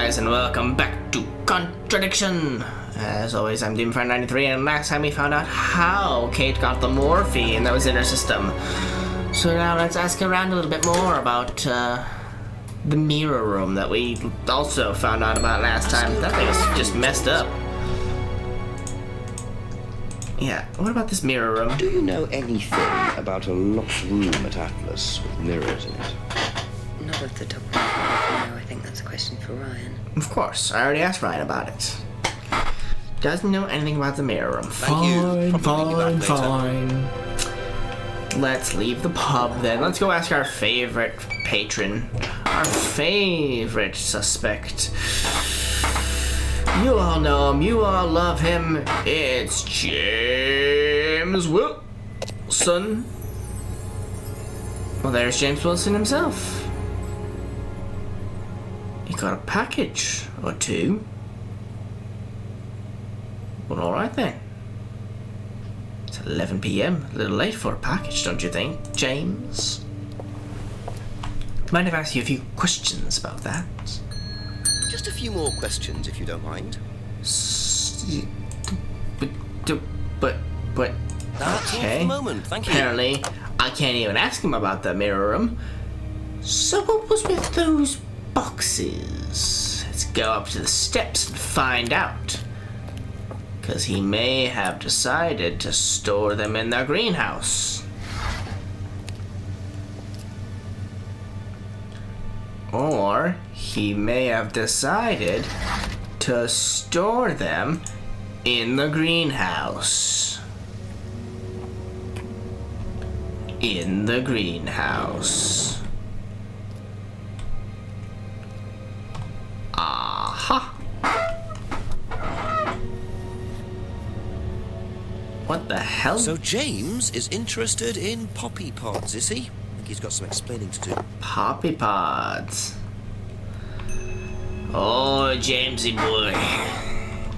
guys, and welcome back to Contradiction. As always, I'm Doomfire93, and last time we found out how Kate got the morphine that was in her system. So now let's ask around a little bit more about the mirror room that we also found out about last time. That thing was just messed up. Yeah, what about this mirror room? Do you know anything about a locked room at Atlas with mirrors in it? Not off the top of my head, no. I think that's a question for Ryan. Of course, I already asked Ryan about it. Doesn't know anything about the mirror room. Fine. Let's leave the pub then. Let's go ask our favorite patron. Our favorite suspect. You all know him. You all love him. It's James Wilson. Well, there's James Wilson himself. He got a package or two. Well, alright then. It's 11 p.m. A little late for a package, don't you think, James? Mind if I ask you a few questions about that? Just a few more questions, if you don't mind. But That's all for okay. the moment, thank you. Apparently, I can't even ask him about the mirror room. So what was with those boxes? Let's go up to the steps and find out. Because he may have decided to store them in their greenhouse. Or he may have decided to store them in the greenhouse. In the greenhouse. Aha! What the hell? So James is interested in poppy pods, is he? I think he's got some explaining to do. Poppy pods. Oh, Jamesy boy.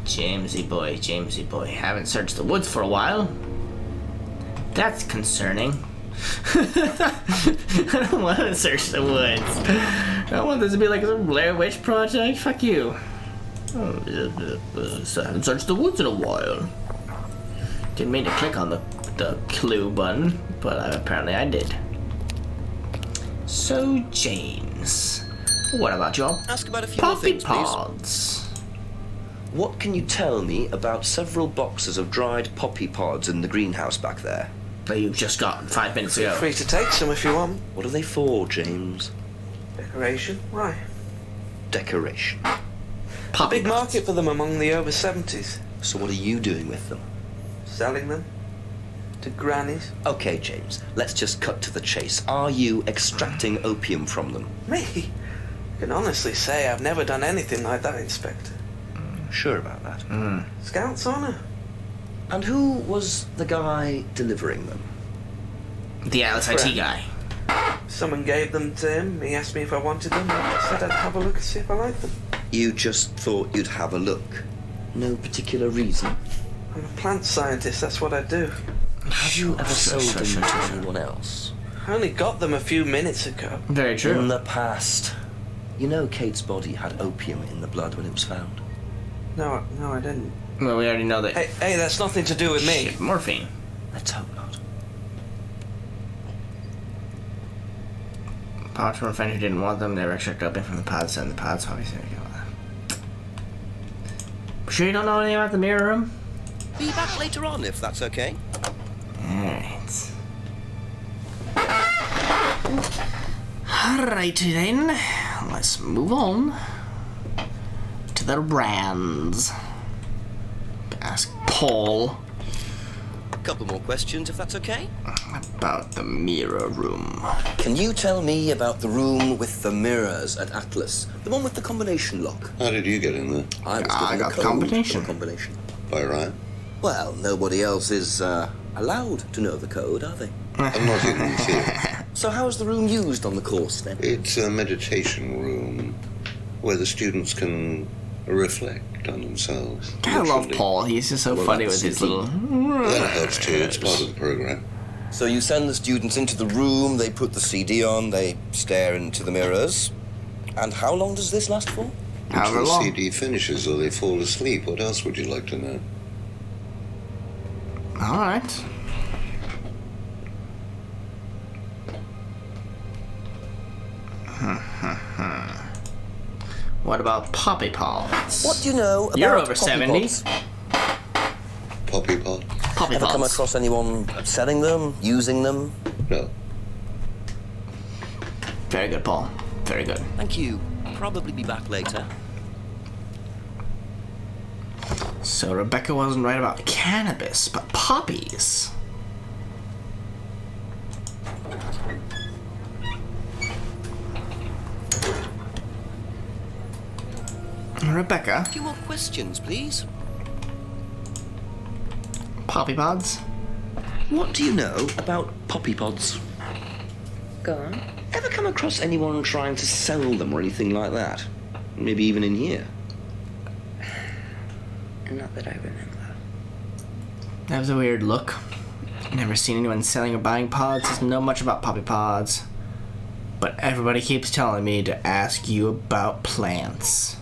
Jamesy boy. Haven't searched the woods for a while. That's concerning. I don't want to search the woods. I don't want this to be like some Blair Witch project. Fuck you. I haven't searched the woods in a while. Didn't mean to click on the clue button, but apparently I did. So, James, what about your Ask about a few more poppy things, please. pods? What can you tell me about several boxes of dried poppy pods in the greenhouse back there? That you just got 5 minutes ago. Free to take some if you want. What are they for, James? Decoration? Why? Decoration. Poppy Big pods. market for them among the over 70s. So what are you doing with them? Selling them to grannies. Okay, James, let's just cut to the chase. Are you extracting opium from them? Me? I can honestly say I've never done anything like that, Inspector. Sure about that. Scout's honour. And who was the guy delivering them? The Alice IT guy. Someone gave them to him. He asked me if I wanted them. I said I'd have a look and see if I liked them. You just thought you'd have a look. No particular reason. I'm a plant scientist, that's what I do. Have you ever sold them to anyone else? I only got them a few minutes ago. Very true. In the past. You know Kate's body had opium in the blood when it was found. No, I didn't. Well, we already know that. Hey, that's nothing to do with me. Shit, morphine. Let's hope not. Pods from a friend who didn't want them. They were extracted open from the pods and the pods. Obviously, sure you don't know anything about the mirror room? Be back later on if that's okay. Alright. Alrighty then. Let's move on to the brands. Ask Paul A couple more questions if that's okay. about the mirror room. Can you tell me about the room with the mirrors at Atlas? The one with the combination lock. How did you get in there? I was I given got the the code combination. for the combination. By Ryan? Well, nobody else is allowed to know the code, are they? I'm not in theory. So how is the room used on the course then? It's a meditation room where the students can reflect on themselves. I love literally. Paul. He's just so Well, funny that's with his the little. That helps too. It's part of the program. So you send the students into the room, they put the CD on, they stare into the mirrors. And how long does this last for? Until However the long. CD finishes or they fall asleep. What else would you like to know? Alright. What about poppy pods? What do you know about You're over poppy 70. pods? Poppy pod? Poppy Ever come pods. across anyone selling them, using them? No. Very good, Paul. Very good. Thank you. Probably be back later. So Rebecca wasn't right about cannabis, but poppies. Rebecca, A few more questions, please. poppy pods? What do you know about poppy pods? Go on. Ever come across anyone trying to sell them or anything like that? Maybe even in here? Not that I remember. That was a weird look. Never seen anyone selling or buying pods. Doesn't know much about poppy pods. But everybody keeps telling me to ask you about plants.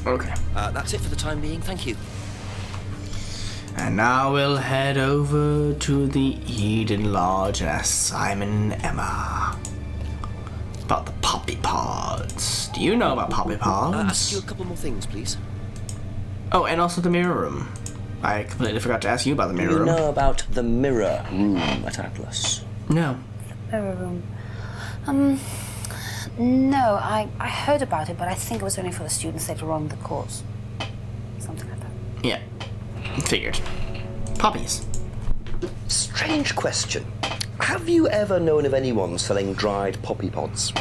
Okay. That's it for the time being. Thank you. And now we'll head over to the Eden Lodge and ask Simon and Emma about the poppy pods. Do you know about poppy Ask you a pods? couple more things, please. Oh, and also the mirror room. I completely forgot to ask you about the Do mirror you room. know about the mirror room at Atlas? No. Mirror room. No, I heard about it, but I think it was only for the students later on in the course. Something like that. Yeah. Figured. Poppies. Strange question. Have you ever known of anyone selling dried poppy pods?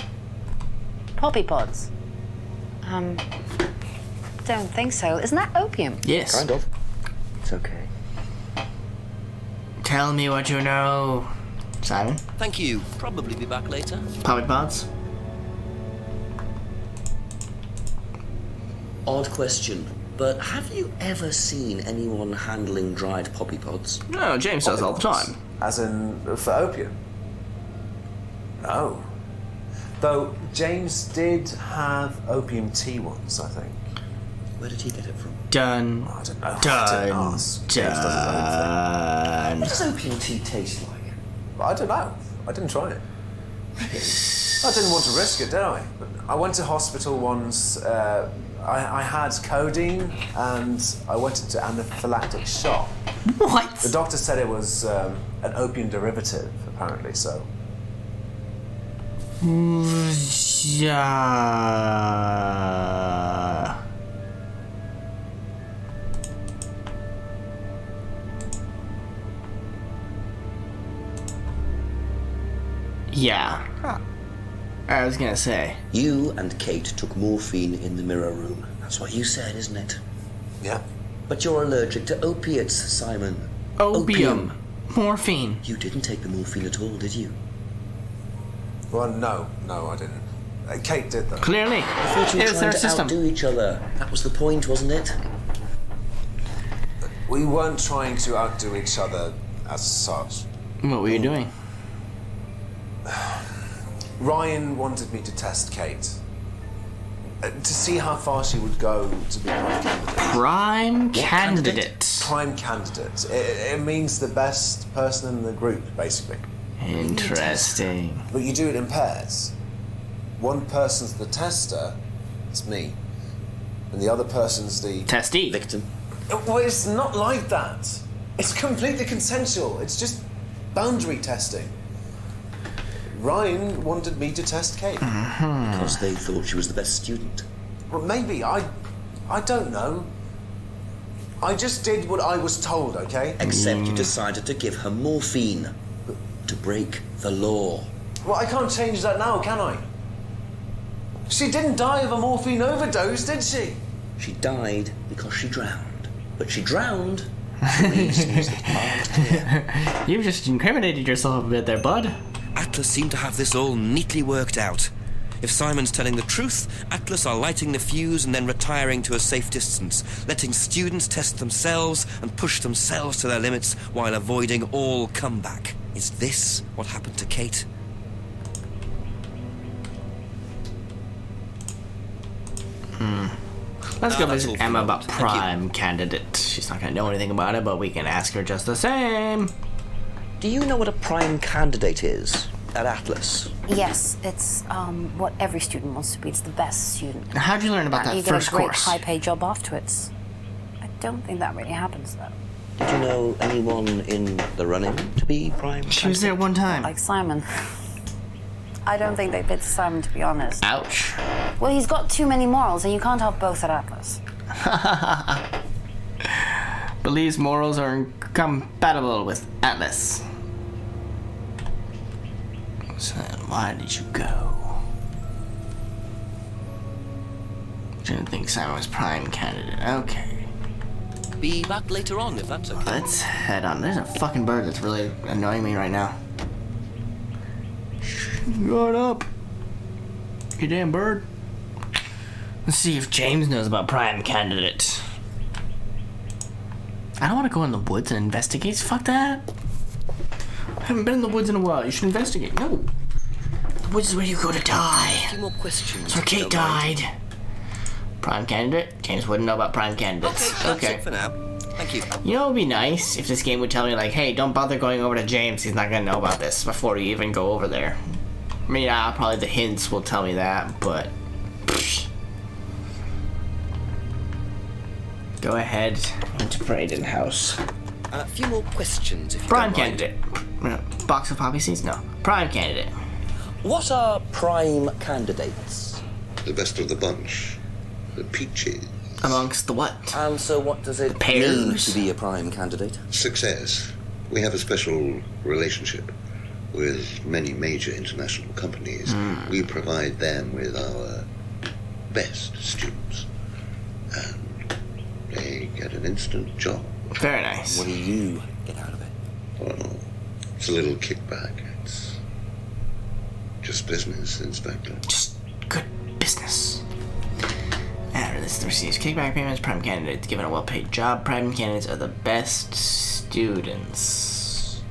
Poppy pods. Don't think so. Isn't that opium? Yes. Kind of. It's okay. Tell me what you know, Simon. Thank you. Probably be back later. Poppy pods? Odd question, but have you ever seen anyone handling dried poppy pods? No, James does all the time. As in, for opium? No. Though James did have opium tea once, I think. Where did he get it from? Done. I don't know. I didn't Done. ask. James does his own thing. What does opium tea taste like? I don't know. I didn't try it. I didn't want to risk it, did I? But I went to hospital once. I had codeine and I went into anaphylactic shock. What? The doctor said it was an opium derivative, apparently, so. Yeah. Yeah. I was gonna say. You and Kate took morphine in the mirror room. That's what you said, isn't it? Yeah. But you're allergic to opiates, Simon. Opium. Morphine. You didn't take the morphine at all, did you? Well, no, I didn't. Kate did, though. Clearly. I thought you were It's trying their to system. outdo each other. That was the point, wasn't it? We weren't trying to outdo each other as such. What were you doing? Ryan wanted me to test Kate. To see how far she would go to be prime candidate. Prime candidate? candidate. Prime candidate. It means the best person in the group, basically. Interesting. But you do it in pairs. One person's the tester, it's me, and the other person's the Testy. Victim. Well, it's not like that. It's completely consensual. It's just boundary testing. Ryan wanted me to test Kate. Because they thought she was the best student. Well, maybe. I don't know. I just did what I was told, okay? Except you decided to give her morphine. To break the law. Well, I can't change that now, can I? She didn't die of a morphine overdose, did she? She died because she drowned. But she drowned for reasons that aren't clear. You've just incriminated yourself a bit there, bud. Atlas seem to have this all neatly worked out. If Simon's telling the truth, Atlas are lighting the fuse and then retiring to a safe distance, letting students test themselves and push themselves to their limits while avoiding all comeback. Is this what happened to Kate? Let's go that's visit all for Emma now. about Thank you. Prime Candidate. She's not gonna know anything about it, but we can ask her just the same. Do you know what a prime candidate is at Atlas? Yes, it's what every student wants to be. It's the best student. How'd you learn about And that you get first a great course? high-paid job afterwards. I don't think that really happens though. Did you know anyone in the running to be prime She was there one time. Like Simon. I don't think they fit Simon, to be honest. Ouch. Well, he's got too many morals, and you can't have both at Atlas. Believes morals are incompatible with Atlas. So why did you go? Didn't think Simon was prime candidate. Okay. Be back later on, if that's okay. Let's head on. There's a fucking bird that's really annoying me right now. Shut up. You damn bird. Let's see if James knows about prime candidate. I don't want to go in the woods and investigate. Fuck that. I haven't been in the woods in a while. You should investigate. No. The woods is where you go to die. A few more questions. That's where if you Kate don't mind. died. Prime candidate? James wouldn't know about prime candidates. That's it for now. Thank you. You know, it would be nice if this game would tell me, like, hey, don't bother going over to James. He's not going to know about this before you even go over there. I mean, yeah, probably the hints will tell me that, but... pfft. Go ahead into Braden House. A few more questions, if you Prime don't mind. candidate. Box of poppy seeds? No. Prime candidate. What are prime candidates? The best of the bunch. The peaches. Amongst the what? And so what does it Pears. mean to be a prime candidate? Success. We have a special relationship with many major international companies. We provide them with our best students. And they get an instant job. Very nice. What do you get out of it? Oh, it's a little kickback. It's just business, Inspector. Just good business. After this receives kickback payments, prime candidates given a well-paid job. Prime candidates are the best students.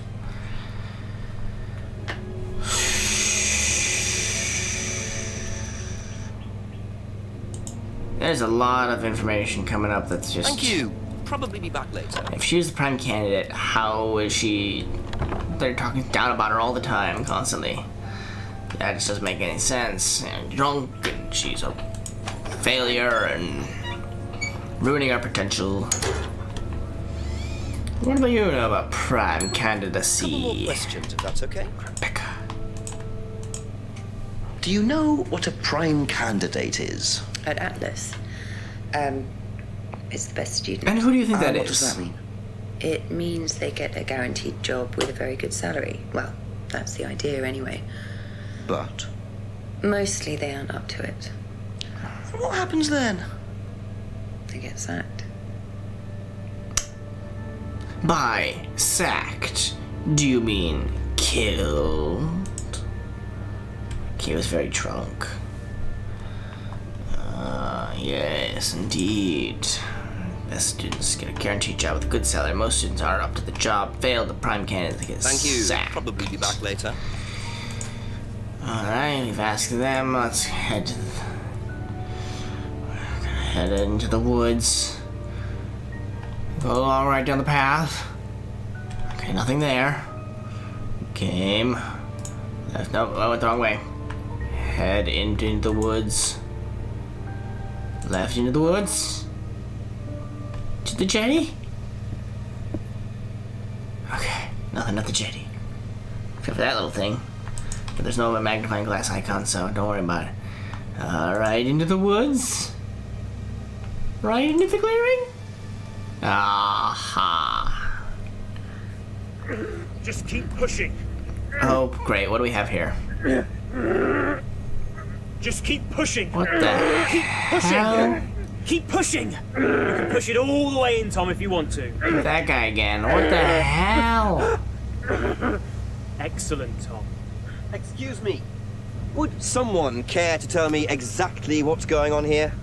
There's a lot of information coming up that's just... Thank you. Probably be back later. If she was the prime candidate, how is she... They're talking down about her all the time, constantly. That just doesn't make any sense. And drunk, and she's a failure, and ruining our potential. What about you know about prime A couple more candidacy? questions, if that's okay. Rebecca. Do you know what a prime candidate is? At Atlas, it's the best student. And who do you think that What is? does that mean? It means they get a guaranteed job with a very good salary. Well, that's the idea anyway. But Mostly they aren't up to it. what happens then? They get sacked. By sacked, do you mean killed? He was very drunk. Yes, indeed. Best students get a guaranteed job with a good salary. Most students aren't up to the job. Fail the prime candidates get Thank you. sacked. Probably be back later. Alright, we've asked them. Let's head to we're gonna head into the woods. Go along right down the path. Okay, nothing there. Game. No, I went the wrong way. Head into the woods. Left into the woods. To the jetty. Okay, nothing at the jetty. Except for that little thing. But there's no magnifying glass icon, so don't worry about it. Right into the woods. Right into the clearing. Aha. Just keep pushing. Oh, great. What do we have here? Just keep pushing. What the Pushing. hell? Keep pushing. You can push it all the way in, Tom, if you want to. That guy again. What the hell? Excellent, Tom. Excuse me. Would someone care to tell me exactly what's going on here?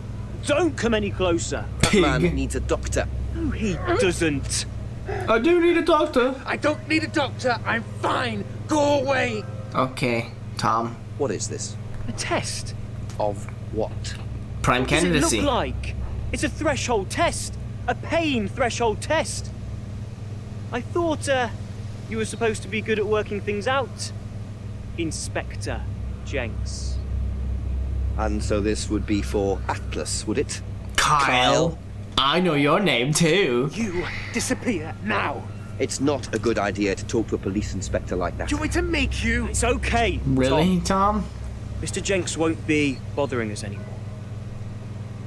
Don't come any closer. That man needs a doctor. No, he doesn't. I do need a doctor. I don't need a doctor. I'm fine. Go away. Okay, Tom. What is this? A test. Of what? Prime What does it candidacy. look like? It's a threshold test. A pain threshold test. I thought, you were supposed to be good at working things out. Inspector Jenks. And so this would be for Atlas, would it? Kyle. I know your name too. You disappear now. It's not a good idea to talk to a police inspector like that. Do you want me to make you? It's okay. Really, Tom? Mr. Jenks won't be bothering us anymore.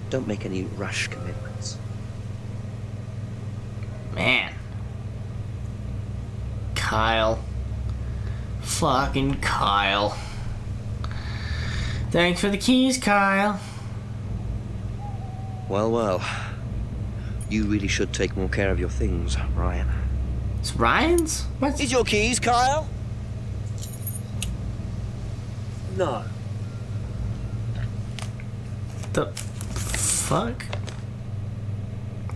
Don't make any rash commitments. Man. Kyle. Fucking Kyle. Thanks for the keys, Kyle. Well, well. You really should take more care of your things, Ryan. It's Ryan's? What? Is your keys, Kyle? No. The fuck?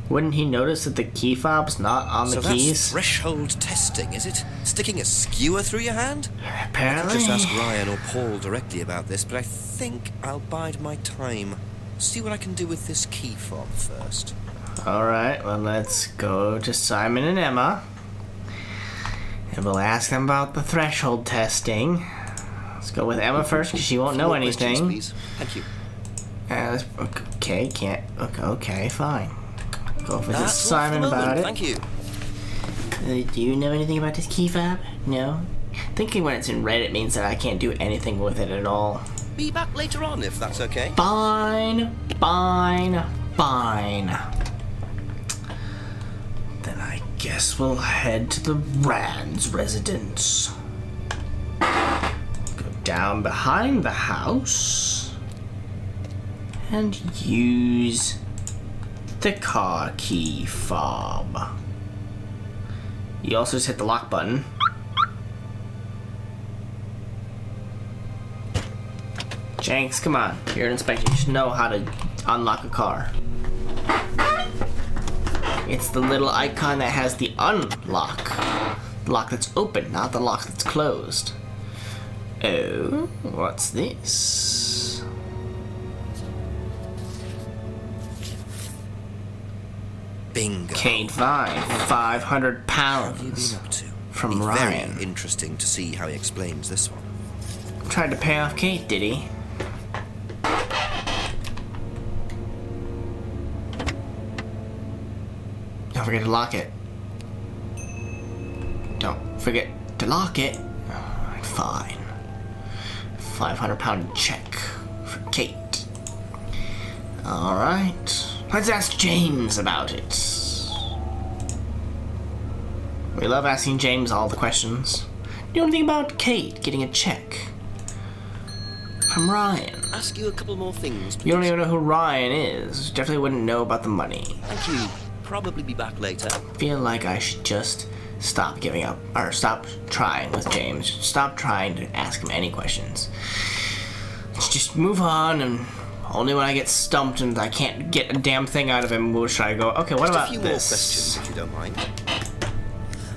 Wouldn't he notice that the key fob's not on the So keys? that's threshold testing, is it? Sticking a skewer through your hand? Apparently. Just ask Ryan or Paul directly about this, but I think I'll bide my time. See what I can do with this key fob first. Alright, well, let's go to Simon and Emma. And we'll ask them about the threshold testing. Let's go with Emma first, because she won't know More questions, anything. please. Thank you. Okay, can't. Okay, fine. Go for That's all Simon for the about moment. it. Thank you. Do you know anything about this key fob? No? Thinking when it's in red, it means that I can't do anything with it at all. Be back later on if that's okay. Fine. Then I guess we'll head to the Rand's residence. Go down behind the house and use the car key fob. You also just hit the lock button. Jenks, come on. You're an inspector. You should know how to unlock a car. It's the little icon that has the unlock. The lock that's open, not the lock that's closed. Oh, what's this? Bingo. Kate Vine, 500 What have you been pounds up to? from Be Ryan. Very interesting to see how he explains this one. Tried to pay off Kate, did he? Don't forget to lock it. Don't forget to lock it. Alright, fine. 500-pound check for Kate. Alright. Let's ask James about it. We love asking James all the questions. Do you know anything about Kate getting a check from Ryan? Ask you a couple more things, please. You don't even know who Ryan is. Definitely wouldn't know about the money. Thank you. Probably be back later. Feel like I should just stop giving up, or stop trying with James. Stop trying to ask him any questions. Let's just move on, and only when I get stumped and I can't get a damn thing out of him will I go, okay, what Just about a few this? more questions, if you don't mind.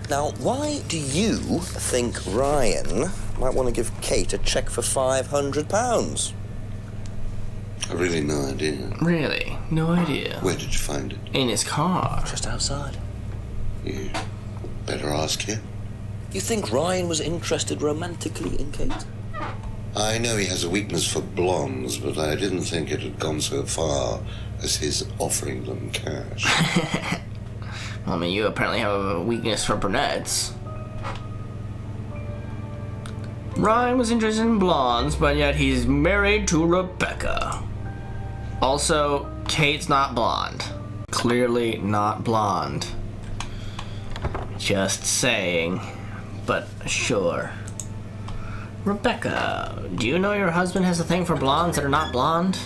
Now, why do you think Ryan might want to give Kate a check for £500? I've really no idea. Really? No idea. Where did you find it? In his car. Just outside. You better ask him. You think Ryan was interested romantically in Kate? I know he has a weakness for blondes, but I didn't think it had gone so far as his offering them cash. I mean, you apparently have a weakness for brunettes. Ryan was interested in blondes, but yet he's married to Rebecca. Also, Kate's not blonde. Clearly not blonde. Just saying. But sure. Rebecca, do you know your husband has a thing for blondes that are not blonde?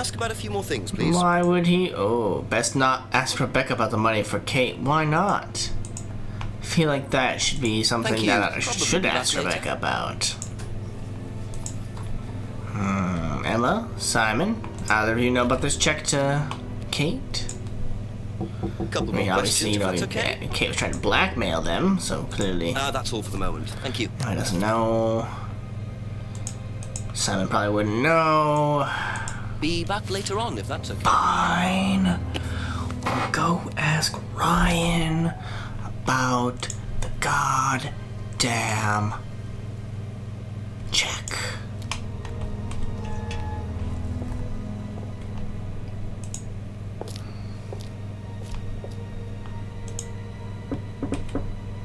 ask about a few more things, please? Why would he? Oh, best not ask Rebecca about the money for Kate. Why not? I feel like that should be something Thank you. that I Probably should back ask later. Rebecca about. Emma, Simon, either of you know about this check to Kate? Couple I mean, more obviously, questions, you know, if that's okay. Kate was trying to blackmail them, so clearly That's all for the moment. Thank you. he doesn't know. Simon probably wouldn't know. Be back later on, if that's okay. Fine. We'll go ask Ryan about the goddamn check.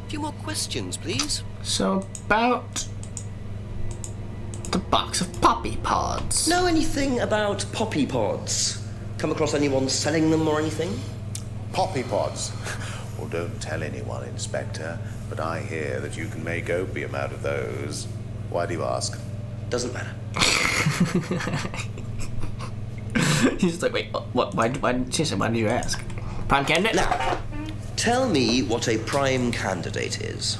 A few more questions, please. So about the box of poppy pods. Know anything about poppy pods? Come across anyone selling them or anything? Poppy pods. Well, don't tell anyone, Inspector, but I hear that you can make opium out of those. Why do you ask? Doesn't matter. He's just like, wait, what? Why did you ask? Prime candidate? Now, tell me what a prime candidate is.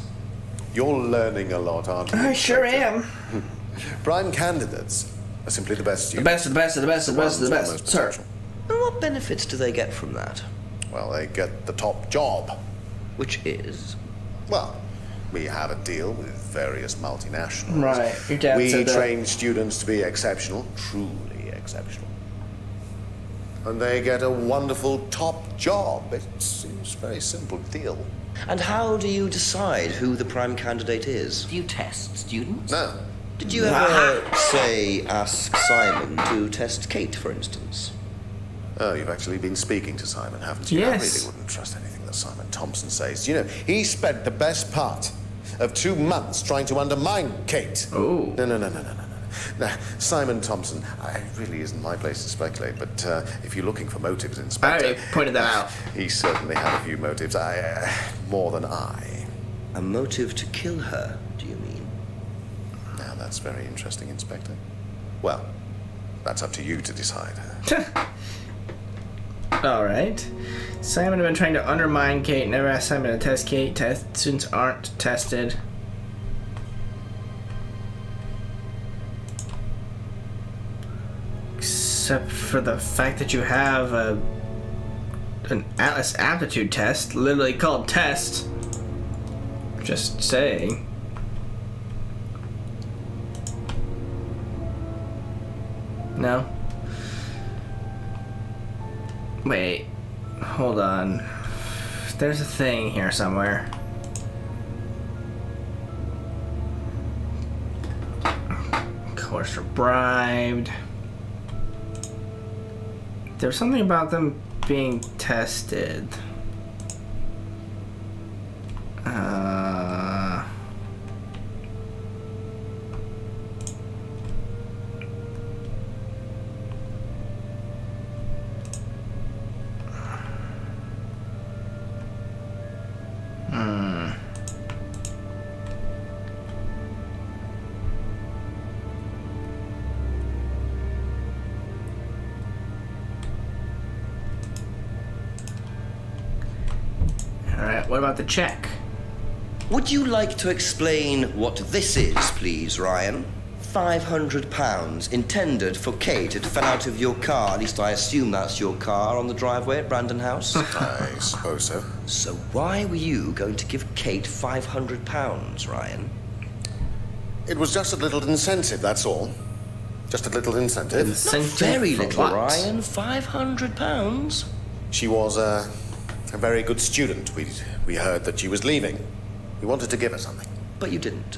You're learning a lot, aren't you? I sure am. Prime candidates are simply the best The students. best of the best of the best of the best of the ones with best, most sir. potential. And what benefits do they get from that? Well, they get the top job. Which is? Well, we have a deal with various multinationals. Right, your dad we said that. train students to be exceptional, truly exceptional. And they get a wonderful top job. It seems a very simple deal. And how do you decide who the prime candidate is? Do you test students? No. Did you ever, say, ask Simon to test Kate, for instance? Oh, you've actually been speaking to Simon, haven't you? Yes. I really wouldn't trust anything that Simon Thompson says. You know, he spent the best part of 2 months trying to undermine Kate. Oh. No. Now, Simon Thompson, it really isn't my place to speculate, but if you're looking for motives, I Inspector... already pointed that out. He certainly had a few motives. More than I. A motive to kill her, do you mean? Now, that's very interesting, Inspector. Well, that's up to you to decide. Alright. Simon had been trying to undermine Kate, never asked Simon to test Kate. Students aren't tested. Except for the fact that you have an Atlas aptitude test, literally called test. Just saying. No? Wait, hold on. There's a thing here somewhere. Coerced or bribed. There's something about them being tested. Alright, what about the check? Would you like to explain what this is, please, Ryan? £500 intended for Kate. It fell out of your car. At least I assume that's your car on the driveway at Brandon House. I suppose so. So why were you going to give Kate £500, Ryan? It was just a little incentive, that's all. Just a little incentive. Not very for little, what? Ryan. £500. She was a very good student. We heard that she was leaving. We wanted to give her something. But you didn't.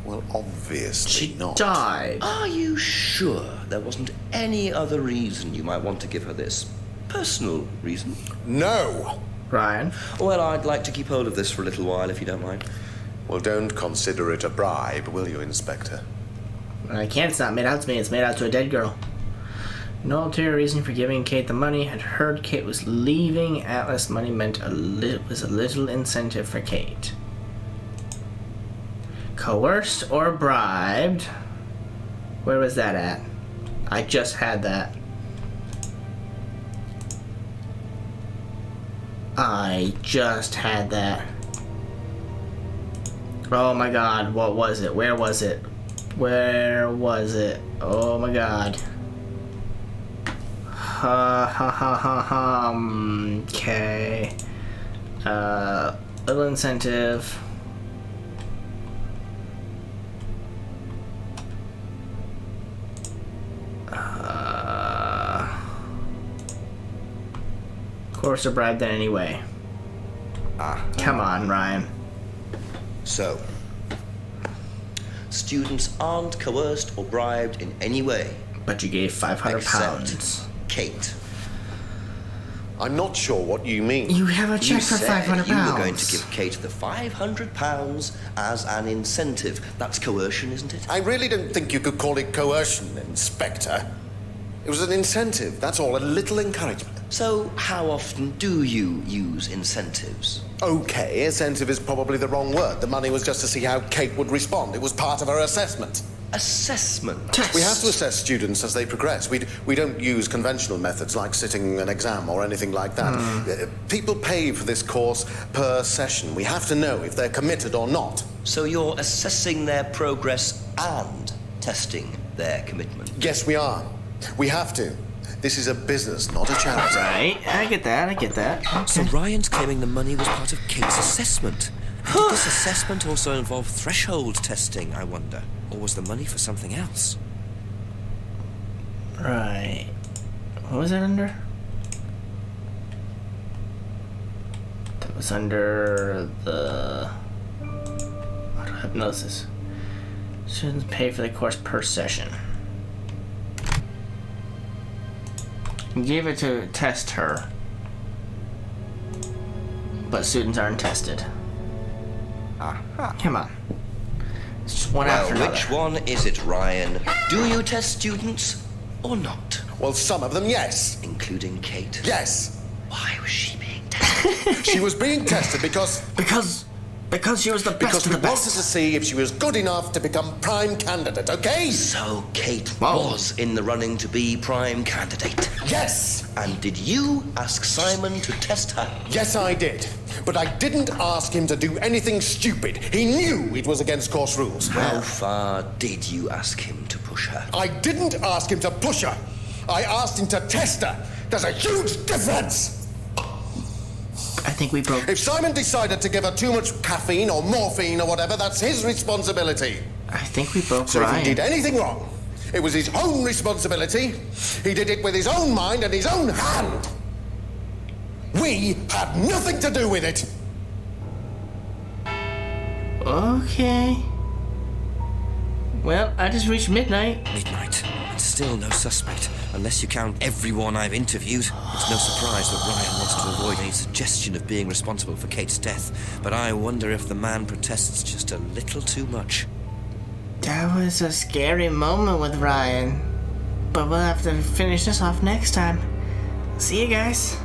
Well, obviously She not. died. Are you sure there wasn't any other reason you might want to give her this? Personal reason? No! Ryan. Well, I'd like to keep hold of this for a little while, if you don't mind. Well, don't consider it a bribe, will you, Inspector? I can't, it's not made out to me, it's made out to a dead girl. No ulterior reason for giving Kate the money. Had heard Kate was leaving. Atlas money meant was a little incentive for Kate. Coerced or bribed? Where was that at? I just had that. I just had that. Oh my god, what was it? Where was it? Where was it? Oh my god. Okay. Little incentive. Course or bribe that anyway. Come on, Ryan. So, students aren't coerced or bribed in any way. But you gave 500 pounds. Except Kate. I'm not sure what you mean. You have a check for said 500 you pounds. were going to give Kate the 500 pounds as an incentive. That's coercion, isn't it? I really don't think you could call it coercion, Inspector. It was an incentive, that's all, a little encouragement. So, how often do you use incentives? Okay, incentive is probably the wrong word. The money was just to see how Kate would respond. It was part of her assessment. Assessment? Test. We have to assess students as they progress. We don't use conventional methods like sitting an exam or anything like that. People pay for this course per session. We have to know if they're committed or not. So you're assessing their progress and testing their commitment? Yes, we are. We have to. This is a business, not a charity. Right, I get that. So Ryan's claiming the money was part of Kate's assessment. And did this assessment also involve threshold testing, I wonder? Or was the money for something else? Right. What was that under? That was under the auto hypnosis. Students pay for the course per session. You gave it to test her, but students aren't tested. Come on. It's just one after another. Which one is it, Ryan? Do you test students or not? Well, some of them, yes. Including Kate? Yes. Why was she being tested? She was being tested because Because she was the best Because of we the wanted best. to see if she was good enough to become prime candidate, okay? So Kate Whoa. was in the running to be prime candidate. Yes! And did you ask Simon to test her? Yes, I did. But I didn't ask him to do anything stupid. He knew it was against course rules. How far did you ask him to push her? I didn't ask him to push her. I asked him to test her. There's a huge difference. I think we broke. If Simon decided to give her too much caffeine or morphine or whatever, that's his responsibility. I think we broke So Ryan. if he did anything wrong, it was his own responsibility. He did it with his own mind and his own hand. We had nothing to do with it. Okay. Well, I just reached midnight. Midnight, and still no suspect, unless you count everyone I've interviewed. It's no surprise that Ryan wants to avoid any suggestion of being responsible for Kate's death, but I wonder if the man protests just a little too much. That was a scary moment with Ryan. But we'll have to finish this off next time. See you guys.